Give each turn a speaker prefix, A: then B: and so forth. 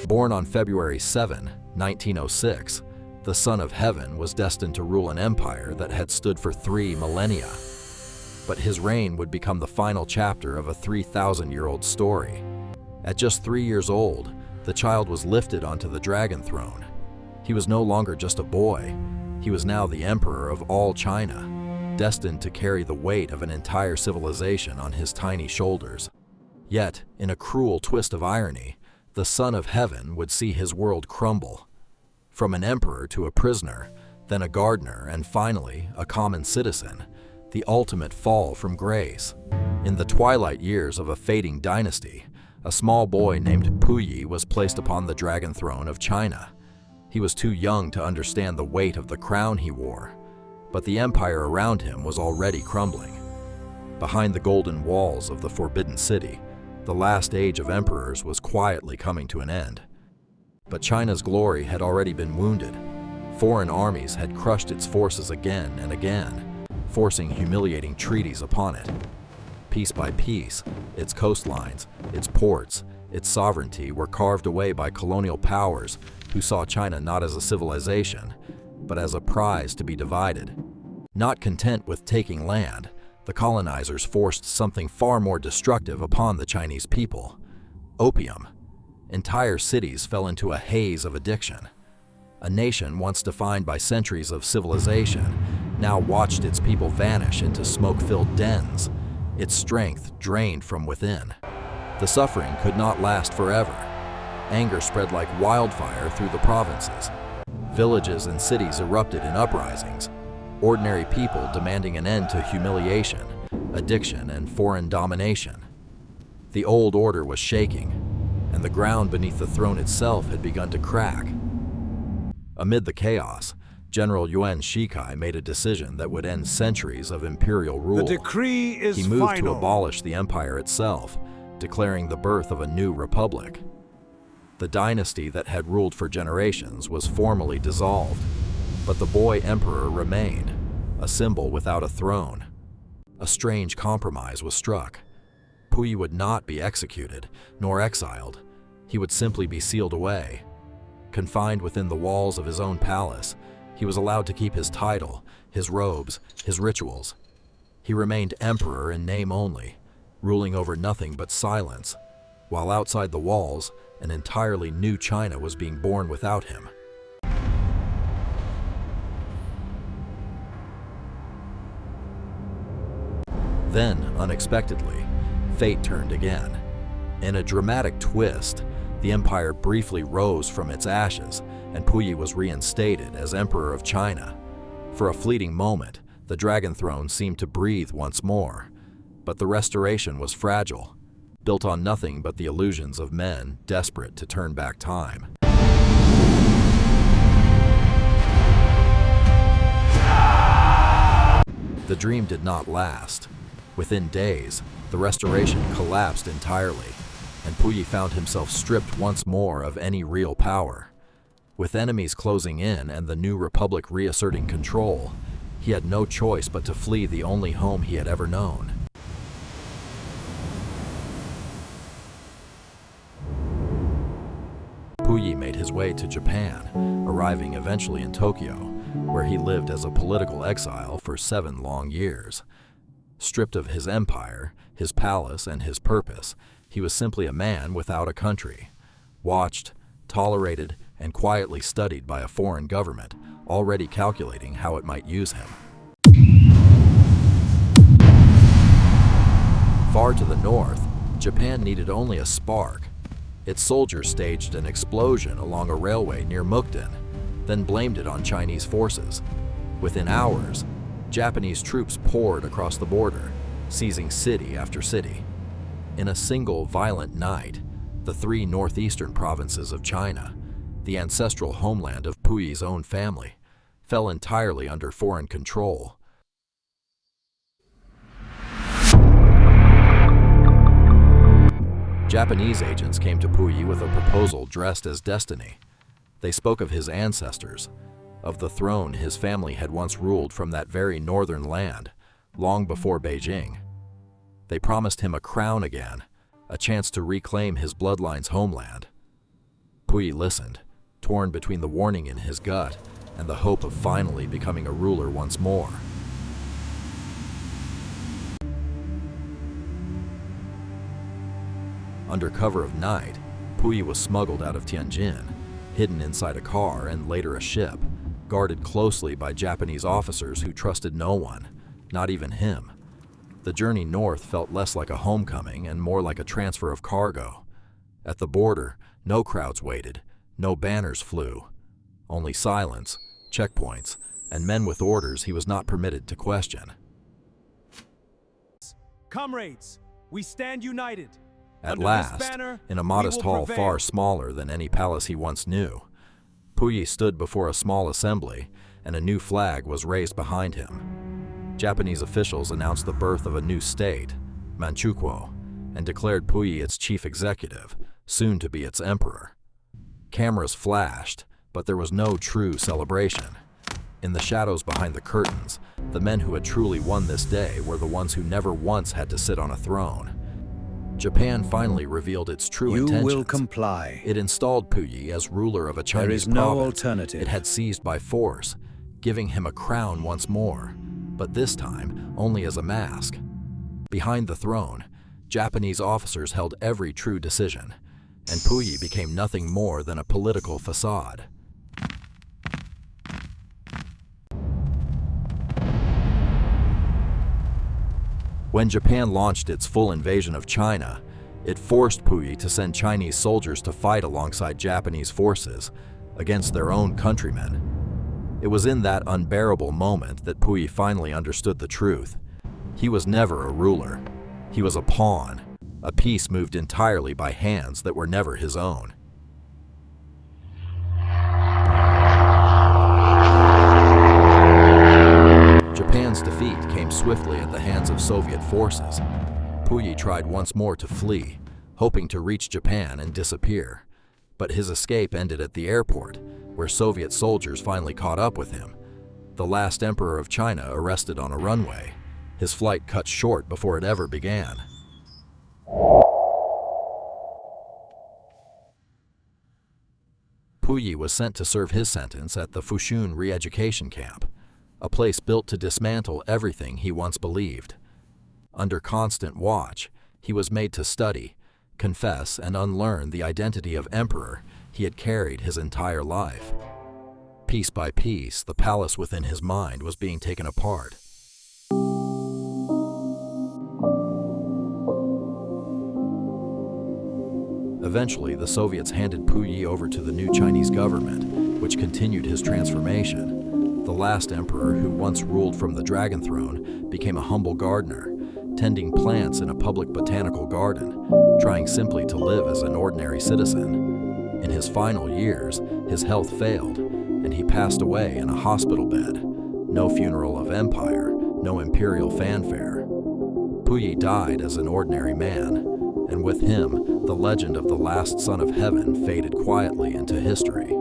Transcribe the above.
A: Born on February 7, 1906, the Son of Heaven was destined to rule an empire that had stood for 3 millennia. But his reign would become the final chapter of a 3,000-year-old story. At just 3 years old, the child was lifted onto the dragon throne. He was no longer just a boy. He was now the emperor of all China, destined to carry the weight of an entire civilization on his tiny shoulders. Yet, in a cruel twist of irony, the Son of Heaven would see his world crumble. From an emperor to a prisoner, then a gardener, and finally, a common citizen, the ultimate fall from grace. In the twilight years of a fading dynasty, a small boy named Puyi was placed upon the dragon throne of China. He was too young to understand the weight of the crown he wore, but the empire around him was already crumbling. Behind the golden walls of the Forbidden City, the last age of emperors was quietly coming to an end. But China's glory had already been wounded. Foreign armies had crushed its forces again and again, forcing humiliating treaties upon it. Piece by piece, its coastlines, its ports, its sovereignty were carved away by colonial powers who saw China not as a civilization, but as a prize to be divided. Not content with taking land, the colonizers forced something far more destructive upon the Chinese people: opium. Entire cities fell into a haze of addiction. A nation once defined by centuries of civilization now watched its people vanish into smoke-filled dens, its strength drained from within. The suffering could not last forever. Anger spread like wildfire through the provinces. Villages and cities erupted in uprisings, ordinary people demanding an end to humiliation, addiction, and foreign domination. The old order was shaking, and the ground beneath the throne itself had begun to crack. Amid the chaos, General Yuan Shikai made a decision that would end centuries of imperial rule.
B: The decree is
A: He moved
B: final.
A: to abolish the empire itself, declaring the birth of a new republic. The dynasty that had ruled for generations was formally dissolved, but the boy emperor remained, a symbol without a throne. A strange compromise was struck. Puyi would not be executed, nor exiled. He would simply be sealed away. Confined within the walls of his own palace, he was allowed to keep his title, his robes, his rituals. He remained emperor in name only, ruling over nothing but silence, while outside the walls, an entirely new China was being born without him. Then, unexpectedly, fate turned again. In a dramatic twist, the empire briefly rose from its ashes, and Puyi was reinstated as Emperor of China. For a fleeting moment, the dragon throne seemed to breathe once more, but the restoration was fragile, built on nothing but the illusions of men desperate to turn back time. The dream did not last. Within days, the restoration collapsed entirely, and Puyi found himself stripped once more of any real power. With enemies closing in and the new republic reasserting control, he had no choice but to flee the only home he had ever known. Puyi made his way to Japan, arriving eventually in Tokyo, where he lived as a political exile for 7 long years. Stripped of his empire, his palace, and his purpose, he was simply a man without a country, watched, tolerated, and quietly studied by a foreign government, already calculating how it might use him. Far to the north, Japan needed only a spark. Its soldiers staged an explosion along a railway near Mukden, then blamed it on Chinese forces. Within hours, Japanese troops poured across the border, seizing city after city. In a single violent night, the 3 northeastern provinces of China, the ancestral homeland of Puyi's own family, fell entirely under foreign control. Japanese agents came to Puyi with a proposal dressed as destiny. They spoke of his ancestors, of the throne his family had once ruled from that very northern land, long before Beijing. They promised him a crown again, a chance to reclaim his bloodline's homeland. Puyi listened, torn between the warning in his gut and the hope of finally becoming a ruler once more. Under cover of night, Puyi was smuggled out of Tianjin, hidden inside a car and later a ship, guarded closely by Japanese officers who trusted no one, not even him. The journey north felt less like a homecoming and more like a transfer of cargo. At the border, no crowds waited, no banners flew, only silence, checkpoints, and men with orders he was not permitted to question.
B: Comrades, we stand united.
A: At last, in a modest hall far smaller than any palace he once knew, Puyi stood before a small assembly, and a new flag was raised behind him. Japanese officials announced the birth of a new state, Manchuria, and declared Puyi its chief executive, soon to be its emperor. Cameras flashed, but there was no true celebration. In the shadows behind the curtains, the men who had truly won this day were the ones who never once had to sit on a throne. Japan finally revealed its true intentions.
C: You will comply.
A: It installed Puyi as ruler of a Chinese
C: There is no
A: province
C: alternative.
A: it had seized by force, giving him a crown once more, but this time only as a mask. Behind the throne, Japanese officers held every true decision, and Puyi became nothing more than a political facade. When Japan launched its full invasion of China, it forced Puyi to send Chinese soldiers to fight alongside Japanese forces against their own countrymen. It was in that unbearable moment that Puyi finally understood the truth. He was never a ruler. He was a pawn, a piece moved entirely by hands that were never his own. Japan's defeat came swiftly at the hands of Soviet forces. Puyi tried once more to flee, hoping to reach Japan and disappear. But his escape ended at the airport, where Soviet soldiers finally caught up with him. The last emperor of China arrested on a runway, his flight cut short before it ever began. Puyi was sent to serve his sentence at the Fushun re-education camp, a place built to dismantle everything he once believed. Under constant watch, he was made to study, confess, and unlearn the identity of emperor he had carried his entire life. Piece by piece, the palace within his mind was being taken apart. Eventually, the Soviets handed Puyi over to the new Chinese government, which continued his transformation. The last emperor, who once ruled from the dragon throne, became a humble gardener, tending plants in a public botanical garden, trying simply to live as an ordinary citizen. In his final years, his health failed, and he passed away in a hospital bed. No funeral of empire, no imperial fanfare. Puyi died as an ordinary man, and with him, the legend of the last son of heaven faded quietly into history.